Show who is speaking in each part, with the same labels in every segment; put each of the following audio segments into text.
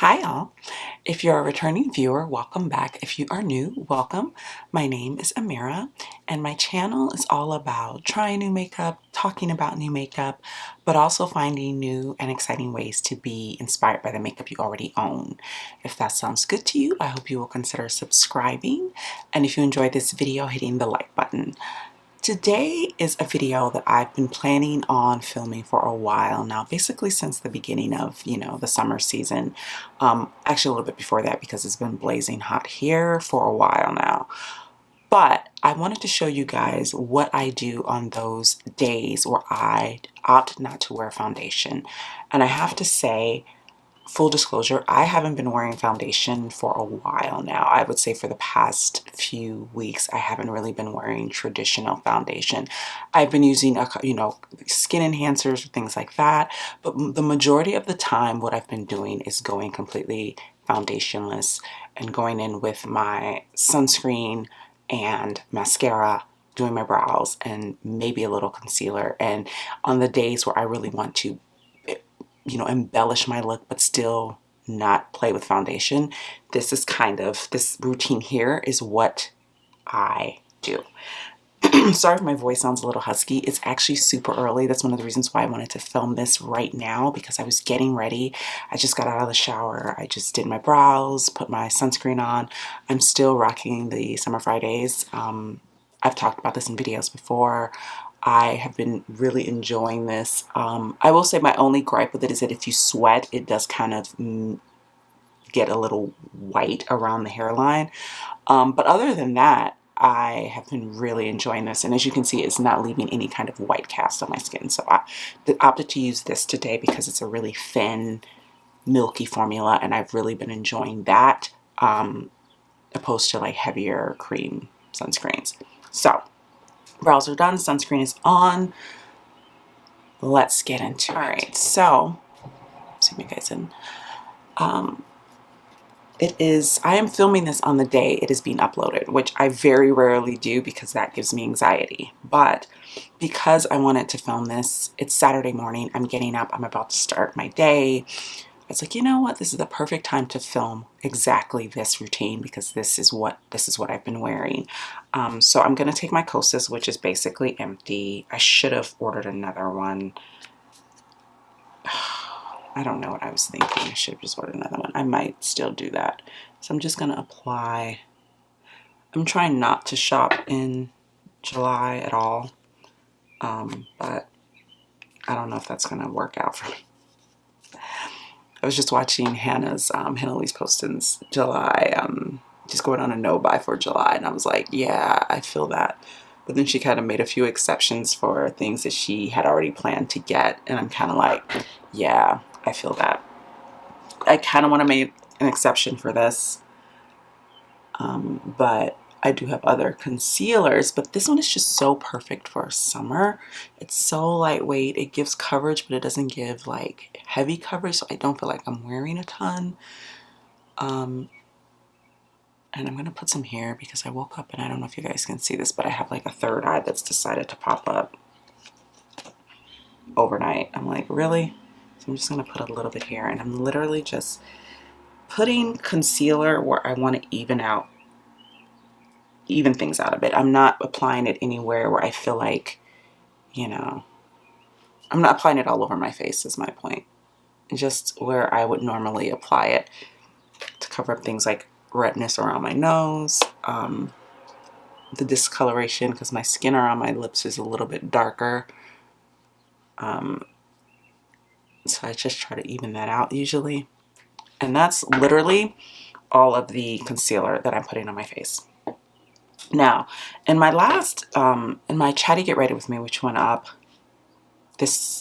Speaker 1: Hi all. If you're a returning viewer, welcome back. If you are new, welcome. My name is Amira and my channel is all about trying new makeup, talking about new makeup, but also finding new and exciting ways to be inspired by the makeup you already own. If that sounds good to you, I hope you will consider subscribing, and if you enjoyed this video, hitting the like button. Today is a video that I've been planning on filming for a while now, basically since the beginning of, the summer season. Actually a little bit before that because it's been blazing hot here for a while now. But I wanted to show you guys what I do on those days where I opt not to wear foundation. And I have to say, full disclosure, I haven't been wearing foundation for a while now. I would say for the past few weeks, I haven't really been wearing traditional foundation. I've been using, skin enhancers or things like that. But the majority of the time, what I've been doing is going completely foundationless and going in with my sunscreen and mascara, doing my brows and maybe a little concealer. And on the days where I really want to embellish my look but still not play with foundation, this routine here is what I do. Sorry if my voice sounds a little husky. It's actually super early. That's one of the reasons why I wanted to film this right now, because I was getting ready. I just got out of the shower. I just did my brows, put my sunscreen on. I'm still rocking the Summer Fridays. I've talked about this in videos before. I have been really enjoying this. I will say my only gripe with it is that if you sweat, it does kind of get a little white around the hairline. But other than that, I have been really enjoying this. And as you can see, it's not leaving any kind of white cast on my skin. So I opted to use this today because it's a really thin, milky formula. And I've really been enjoying that opposed to like heavier cream sunscreens. So brows are done, sunscreen is on. Let's get into it. All right, so zoom you guys in. I am filming this on the day it is being uploaded, which I very rarely do because that gives me anxiety. But because I wanted to film this, it's Saturday morning, I'm getting up, I'm about to start my day. It's like, you know what, this is the perfect time to film exactly this routine because this is what I've been wearing. So I'm gonna take my Kosas, which is basically empty. I should have ordered another one. I don't know what I was thinking. I should have just ordered another one. I might still do that. So I'm just gonna apply. I'm trying not to shop in July at all, but I don't know if that's gonna work out for me. I was just watching Hannah Lee's post in July, just going on a no buy for July, and I was like, yeah, I feel that. But then she kind of made a few exceptions for things that she had already planned to get, and I'm kind of like, yeah, I feel that. I kind of want to make an exception for this, but I do have other concealers, but this one is just so perfect for summer. It's so lightweight. It gives coverage, but it doesn't give like heavy coverage, so I don't feel like I'm wearing a ton. And I'm gonna put some here because I woke up and I don't know if you guys can see this, but I have like a third eye that's decided to pop up overnight. I'm like, really? So I'm just gonna put a little bit here, and I'm literally just putting concealer where I want to even things out a bit. I'm not applying it anywhere where I feel like, I'm not applying it all over my face is my point. Just where I would normally apply it to cover up things like redness around my nose, the discoloration because my skin around my lips is a little bit darker. So I just try to even that out usually. And that's literally all of the concealer that I'm putting on my face. Now, in my Chatty Get Ready With Me, which went up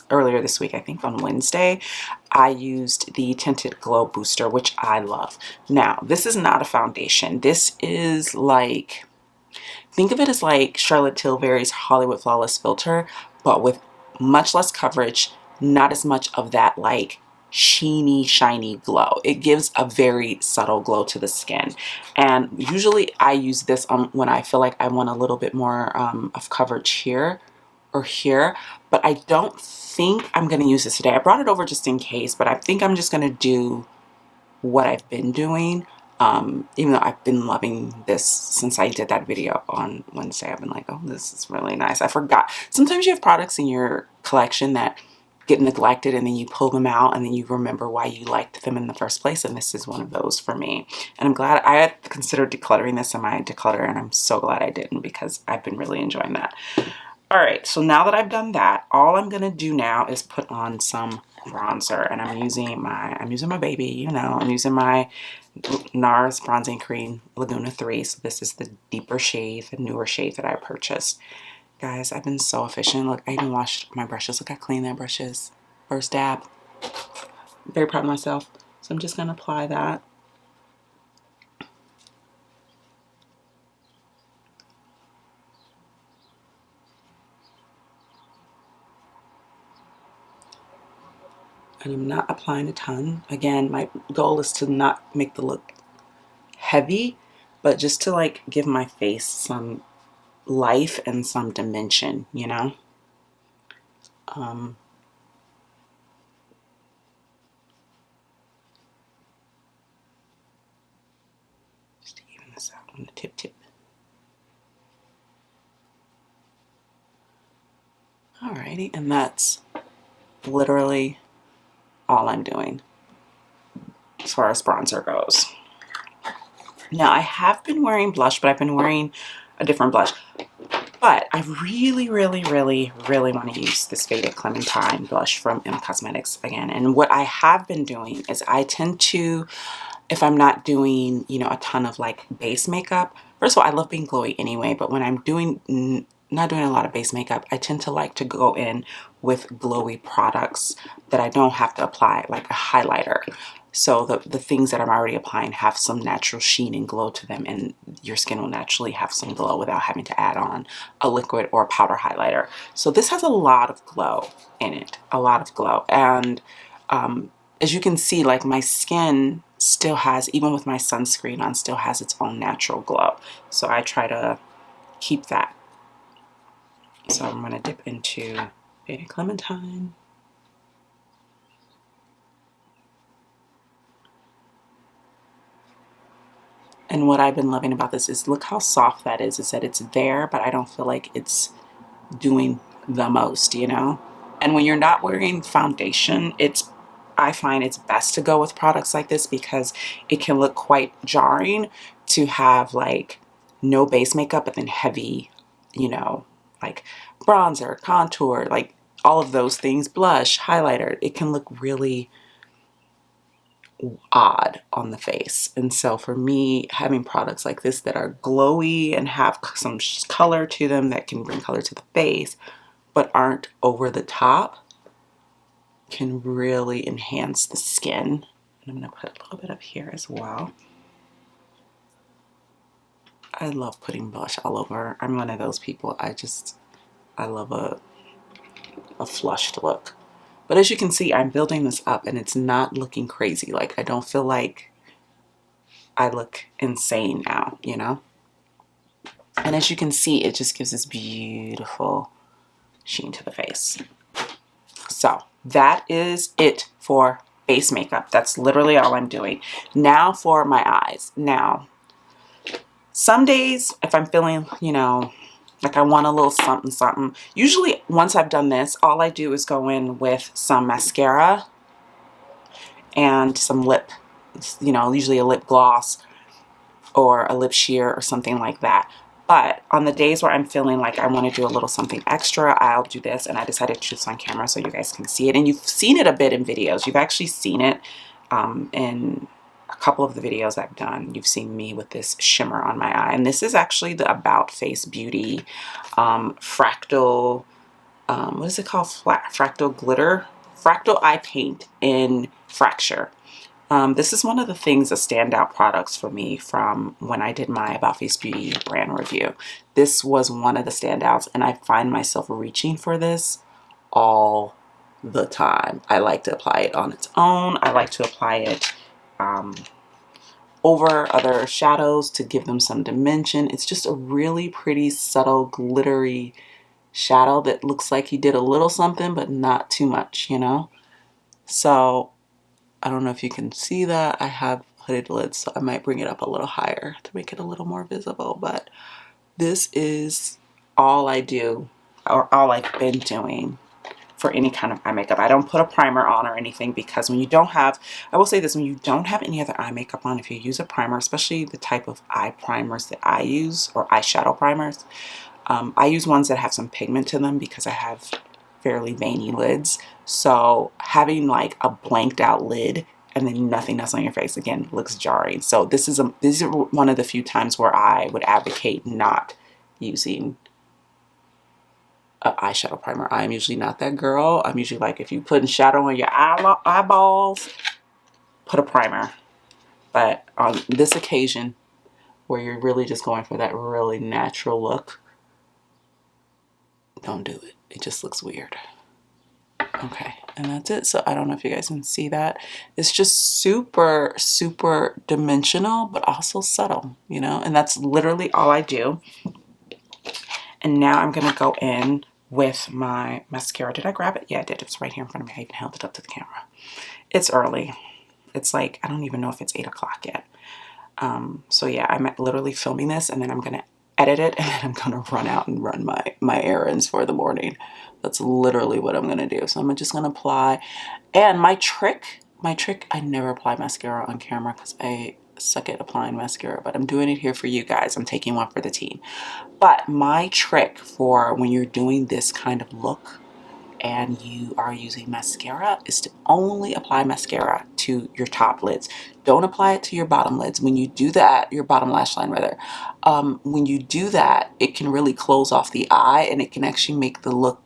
Speaker 1: earlier this week, I think on Wednesday, I used the Tinted Glow Booster, which I love. Now, this is not a foundation. This is like, think of it as like Charlotte Tilbury's Hollywood Flawless Filter, but with much less coverage, not as much of that like sheeny, shiny glow. It gives a very subtle glow to the skin. And usually I use this when I feel like I want a little bit more of coverage here or here, but I don't think I'm going to use this today. I brought it over just in case, but I think I'm just going to do what I've been doing. Even though I've been loving this since I did that video on Wednesday, I've been like, oh, this is really nice. I forgot. Sometimes you have products in your collection that get neglected and then you pull them out and then you remember why you liked them in the first place. And this is one of those for me. And I'm glad I had considered decluttering this in my declutter, and I'm so glad I didn't because I've been really enjoying that. All right, so now that I've done that, all I'm gonna do now is put on some bronzer, and I'm using my baby, you know, I'm using my NARS Bronzing Cream Laguna 3. So this is the deeper shade, the newer shade that I purchased. Guys, I've been so efficient. Look, I even washed my brushes. Look how clean that brush is. First dab. I'm very proud of myself. So I'm just gonna apply that. And I'm not applying a ton. Again, my goal is to not make the look heavy, but just to like give my face some life and some dimension, you know? Just to even this out on the tip. Alrighty, and that's literally all I'm doing as far as bronzer goes. Now, I have been wearing blush, but I've been wearing a different blush. But I really want to use this Faded Clementine blush from M Cosmetics again. And what I have been doing is I tend to, if I'm not doing, you know, a ton of like base makeup, first of all, I love being glowy anyway, but when I'm doing, not doing a lot of base makeup, I tend to like to go in with glowy products that I don't have to apply, like a highlighter. So the things that I'm already applying have some natural sheen and glow to them, and your skin will naturally have some glow without having to add on a liquid or a powder highlighter. So this has a lot of glow in it, a lot of glow. And as you can see, like my skin still has, even with my sunscreen on, still has its own natural glow. So I try to keep that. So I'm going to dip into Faded Clementine. And what I've been loving about this is look how soft that is that it's there, but I don't feel like it's doing the most, you know? And when you're not wearing foundation, I find it's best to go with products like this because it can look quite jarring to have like no base makeup but then heavy, you know, like bronzer, contour, like all of those things, blush, highlighter. It can look really odd on the face. And so for me, having products like this that are glowy and have some color to them that can bring color to the face but aren't over the top can really enhance the skin. And I'm going to put a little bit up here as well. I love putting blush all over. I'm one of those people. I love a flushed look. But as you can see, I'm building this up and it's not looking crazy. Like, I don't feel like I look insane now, you know? And as you can see, it just gives this beautiful sheen to the face. So that is it for base makeup. That's literally all I'm doing. Now for my eyes. Now, some days if I'm feeling, you know, like I want a little something something, usually once I've done this, all I do is go in with some mascara and some lip, you know, usually a lip gloss or a lip sheer or something like that. But on the days where I'm feeling like I want to do a little something extra, I'll do this. And I decided to do this on camera so you guys can see it. And you've seen it a bit in videos. You've actually seen it in a couple of the videos I've done. You've seen me with this shimmer on my eye. And this is actually the About Face Beauty fractal, what is it called? Fractal glitter? Fractal eye paint in Fracture. This is one of the things, the standout products for me from when I did my About Face Beauty brand review. This was one of the standouts, and I find myself reaching for this all the time. I like to apply it on its own. I like to apply it over other shadows to give them some dimension. It's just a really pretty, subtle, glittery shadow that looks like he did a little something, but not too much, you know? So I don't know if you can see that. I have hooded lids, so I might bring it up a little higher to make it a little more visible, but this is all I do, or all I've been doing for any kind of eye makeup. I don't put a primer on or anything, because when you don't have, I will say this, when you don't have any other eye makeup on, if you use a primer, especially the type of eye primers that I use, or eyeshadow primers, I use ones that have some pigment to them because I have fairly veiny lids. So having like a blanked out lid and then nothing else on your face, again, looks jarring. So these are one of the few times where I would advocate not using an eyeshadow primer. I'm usually not that girl. I'm usually like, if you putting shadow on your eyeballs, put a primer. But on this occasion, where you're really just going for that really natural look, don't do it. It just looks weird. Okay, and that's it. So I don't know if you guys can see that. It's just super, super dimensional, but also subtle, you know? And that's literally all I do. And now I'm gonna go in with my mascara. Did I grab it? Yeah, I did. It's right here in front of me. I even held it up to the camera. It's early. It's like, I don't even know if it's 8 o'clock yet. So yeah, I'm literally filming this, and then I'm gonna edit it, and then I'm gonna run out and run my errands for the morning. That's literally what I'm gonna do. So I'm just gonna apply. And my trick, I never apply mascara on camera because I suck at applying mascara, but I'm doing it here for you guys. I'm taking one for the team. But my trick for when you're doing this kind of look and you are using mascara is to only apply mascara to your top lids. Don't apply it to your bottom lids. When you do that, your bottom lash line rather, when you do that, it can really close off the eye, and it can actually make the look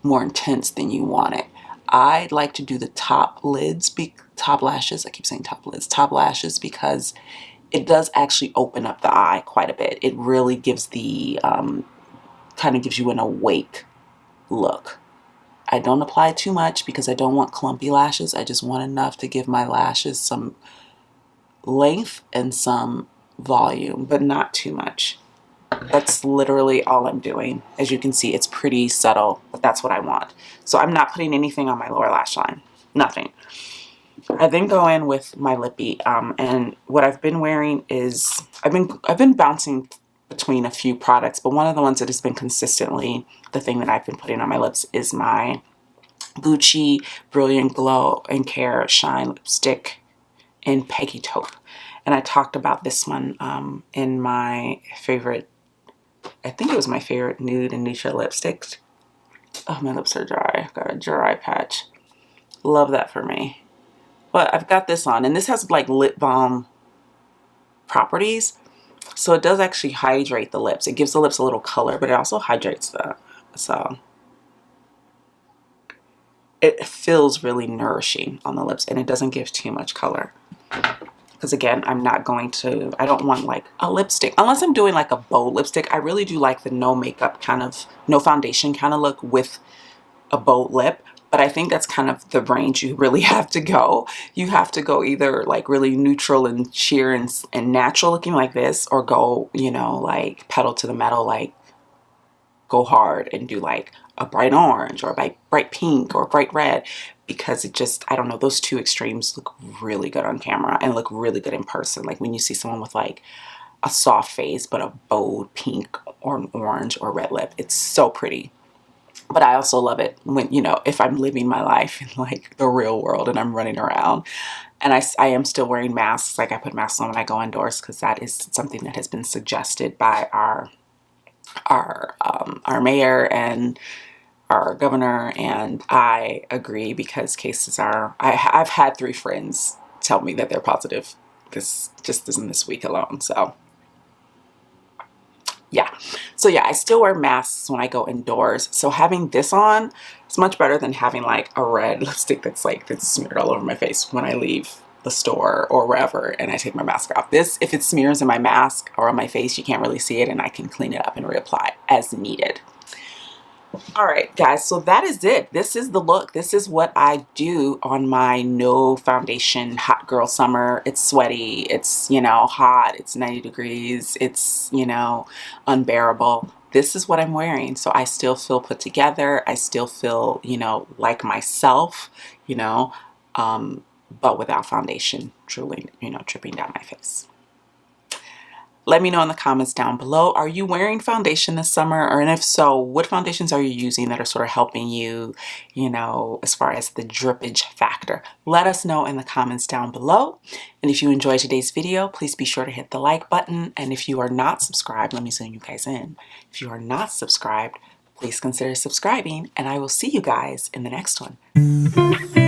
Speaker 1: more intense than you want it. I like to do the top lids, top lashes, I keep saying top lids, top lashes, because it does actually open up the eye quite a bit. It really gives the, kind of gives you an awake look. I don't apply too much because I don't want clumpy lashes. I just want enough to give my lashes some length and some volume, but not too much. That's literally all I'm doing. As you can see, it's pretty subtle, but that's what I want. So I'm not putting anything on my lower lash line. Nothing. I then go in with my lippy, and what I've been wearing is, I've been bouncing between a few products, but one of the ones that has been consistently the thing that I've been putting on my lips is my Gucci Brilliant Glow and Care Shine Lipstick in Peggy Taupe. And I talked about this one in my favorite, I think it was my favorite nude and neutral lipsticks. Oh, my lips are dry. I've got a dry patch. Love that for me. But I've got this on, and this has like lip balm properties. So it does actually hydrate the lips. It gives the lips a little color, but it also hydrates them. So it feels really nourishing on the lips, and it doesn't give too much color. Because again, I don't want like a lipstick. Unless I'm doing like a bold lipstick, I really do like the no makeup kind of, no foundation kind of look with a bold lip. But I think that's kind of the range you really have to go. You have to go either like really neutral and sheer and natural looking like this, or go, you know, like pedal to the metal, like go hard and do like a bright orange or a bright pink or a bright red, because it just, I don't know, those two extremes look really good on camera and look really good in person. Like when you see someone with like a soft face but a bold pink or an orange or red lip, it's so pretty. But I also love it when, you know, if I'm living my life in like the real world and I'm running around and I am still wearing masks. Like I put masks on when I go indoors because that is something that has been suggested by our mayor and our governor, and I agree because cases are, I've had 3 friends tell me that they're positive just in this week alone. So yeah. So yeah, I still wear masks when I go indoors. So having this on is much better than having like a red lipstick that's smeared all over my face when I leave the store or wherever and I take my mask off. This, if it smears in my mask or on my face, you can't really see it, and I can clean it up and reapply as needed. All right, guys, so that is it. This is the look. This is what I do on my no foundation hot girl summer. It's sweaty, it's, you know, hot, it's 90 degrees, it's, you know, unbearable. This is what I'm wearing. So I still feel put together. I still feel, you know, like myself, you know, but without foundation drooling, dripping down my face. Let me know in the comments down below, are you wearing foundation this summer? Or, and if so, what foundations are you using that are sort of helping you, as far as the drippage factor? Let us know in the comments down below. And if you enjoyed today's video, please be sure to hit the like button. And if you are not subscribed, let me zoom you guys in. If you are not subscribed, please consider subscribing, and I will see you guys in the next one.